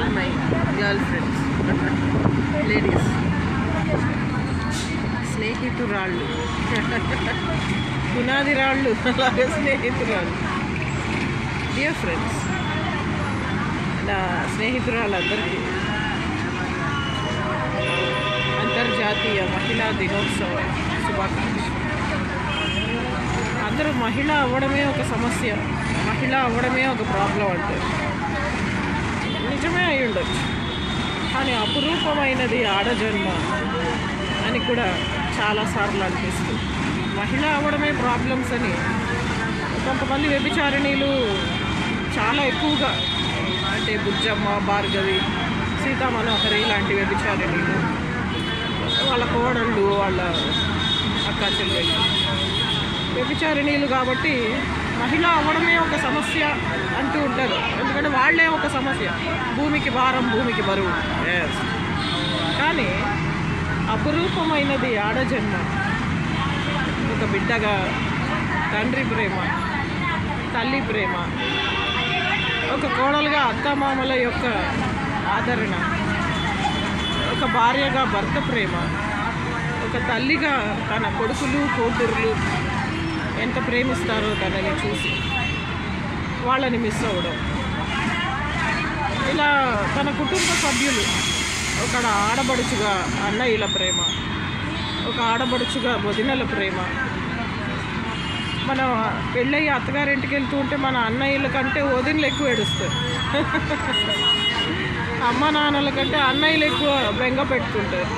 All my girl friends, ladies, స్నేహితురాళ్ళు, పునాది రాళ్ళు, అలాగే స్నేహితురాళ్ళు. డియర్ ఫ్రెండ్స్, నా స్నేహితురాళ్ళందరికీ అంతర్జాతీయ మహిళా దినోత్సవ శుభాకాంక్షలు. అందరూ మహిళ అవ్వడమే ఒక సమస్య, మహిళ అవ్వడమే ఒక ప్రాబ్లం అంటారు. నిజమే అయి ఉండొచ్చు, కానీ అపురూపమైనది ఆడజన్మ అని కూడా చాలాసార్లు అనిపిస్తుంది. మహిళ అవ్వడమే ప్రాబ్లమ్స్ అని కొంతమంది వ్యభిచారిణీలు చాలా ఎక్కువగా, అంటే బుజ్జమ్మ, భార్గవి, సీతామనోహరి లాంటి వ్యభిచారిణీలు, వాళ్ళ కోడళ్ళు, వాళ్ళ అక్క చెల్లెళ్ళు వ్యభిచారిణీలు కాబట్టి మహిళ అవ్వడమే ఒక సమస్య అంటూ ఉంటారు. ఎందుకంటే వాళ్ళే ఒక సమస్య, భూమికి భారం, భూమికి బరువు. కానీ అపురూపమైనది ఆడజన్మ. ఒక బిడ్డగా తండ్రి ప్రేమ, తల్లి ప్రేమ, ఒక కోడలుగా అత్తమామల యొక్క ఆదరణ, ఒక భార్యగా భర్త ప్రేమ, ఒక తల్లిగా తన కొడుకులు కూతుర్లు ఎంత ప్రేమిస్తారో తనని చూసి వాళ్ళని మిస్ అవ్వడం. ఇలా తన కుటుంబ సభ్యులు, ఒక ఆడబడుచుగా అన్నయ్యల ప్రేమ, ఒక ఆడబడుచుగా వదినల ప్రేమ. మనం పెళ్ళయ్యి అత్తగారింటికి వెళ్తూ ఉంటే మన అన్నయ్యల కంటే వదినలు ఎక్కువ ఏడుస్తారు, అమ్మ నాన్నల కంటే అన్నయ్యలు ఎక్కువ బెంగ పెట్టుకుంటారు,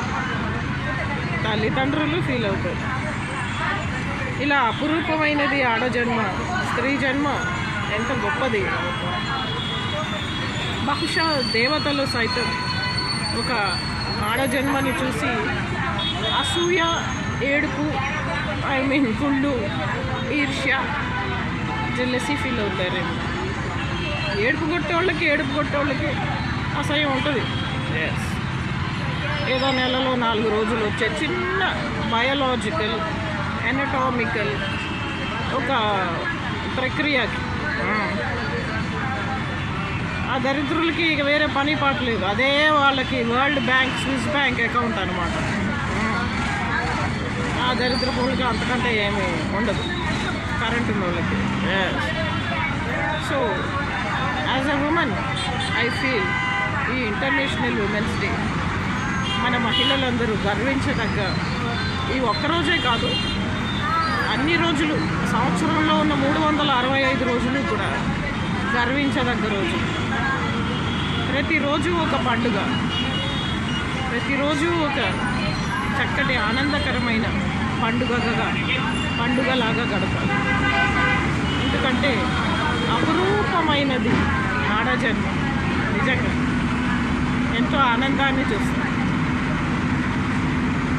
తల్లిదండ్రులు ఫీల్ అవుతారు. ఇలా అపురూపమైనది ఆడజన్మ, స్త్రీ జన్మ ఎంత గొప్పది. బహుశా దేవతలు సైతం ఒక ఆడజన్మని చూసి అసూయ, ఏడుపు, కుళ్ళు, ఈర్ష్య, జెల్లసీ ఫీల్ అవుతారేమో. ఏడుపు కొట్టేవాళ్ళకి అసహ్యం ఉంటుంది. ఏదో నెలలో 4 రోజులు వచ్చే చిన్న బయోలాజికల్, ఎనటామికల్ ఒక ప్రక్రియకి ఆ దరిద్రులకి ఇక వేరే పని పాటలేదు. అదే వాళ్ళకి world bank, Swiss bank account అనమాట. ఆ దరిద్రపులకి అంతకంటే ఏమీ ఉండదు కరెంట్ ఉన్న వాళ్ళకి. So as a women I feel ఈ ఇంటర్నేషనల్ ఉమెన్స్ డే మన మహిళలందరూ గర్వించదగ్గ, ఈ ఒక్కరోజే కాదు, అన్ని రోజులు, సంవత్సరంలో ఉన్న 365 రోజులు కూడా గర్వించదగ్గ రోజు. ప్రతిరోజు ఒక పండుగ, ప్రతిరోజు ఒక చక్కటి ఆనందకరమైన పండుగలాగా గడపాలి. ఎందుకంటే అపురూపమైనది ఆడజన్మ. నిజంగా ఎంతో ఆనందాన్ని చూస్తుంది.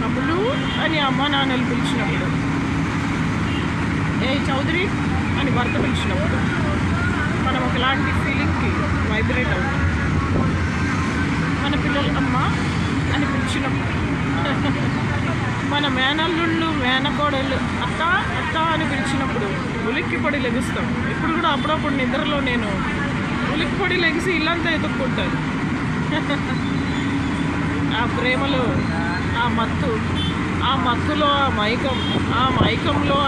కబులు అని అమ్మ నాన్నలు పిలిచినప్పుడు, ఏ చౌదరి అని భర్త పిలిచినప్పుడు మనం ఒకలాంటి ఫీలింగ్కి వైబ్రేట్ అవుతాం. మన పిల్లలు అమ్మ అని పిలిచినప్పుడు, మన మేనల్లుళ్ళు, మేనకోడళ్ళు అత్త అత్త అని పిలిచినప్పుడు ఉలిక్కిపడి లెగుస్తాం. ఇప్పుడు కూడా అప్పుడప్పుడు నిద్రలో నేను ఉలిక్కిపడి లెగిసి ఇల్లంతా ఎదుక్కుంటాను. ఆ ప్రేమలో ఆ మత్తులో ఆ మైకంలో ఆ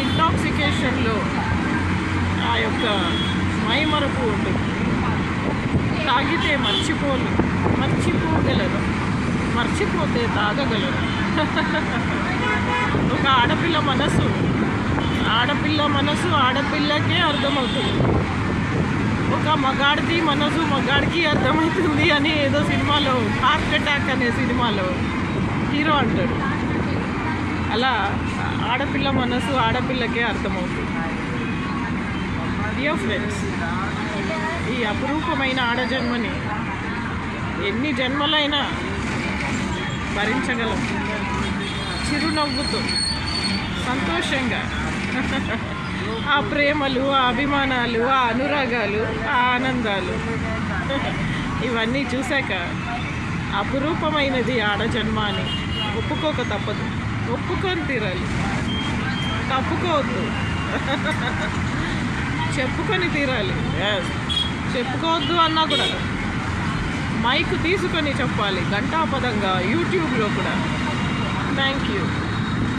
ఇంటాక్సికేషన్లో ఆ యొక్క మైమరపు ఉంటుంది. తాగితే మర్చిపోగలరు, మర్చిపోతే తాగగలరు. ఒక ఆడపిల్ల మనసు ఆడపిల్లకే అర్థమవుతుంది. ఒక మగాడిది మనసు మగాడికి అర్థమవుతుంది అని ఏదో సినిమాలో, హార్ట్ అటాక్ అనే సినిమాలో హీరో అంటాడు. అలా ఆడపిల్ల మనసు ఆడపిల్లకే అర్థమవుతుంది. డియర్ ఫ్రెండ్స్, ఈ అపురూపమైన ఆడజన్మని ఎన్ని జన్మలైనా భరించగలం, చిరునవ్వుతో, సంతోషంగా. ఆ ప్రేమలు, ఆ అభిమానాలు, ఆ అనురాగాలు, ఆ ఆనందాలు ఇవన్నీ చూశాక అపురూపమైనది ఆడజన్మ అని ఒప్పుకోక తప్పదు. ఒప్పుకొని తీరాలి, తప్పుకోవద్దు, చెప్పుకొని తీరాలి. చెప్పుకోవద్దు అన్నా కూడా మైక్ తీసుకొని చెప్పాలి, గంటాపదంగా యూట్యూబ్లో కూడా. Thank you.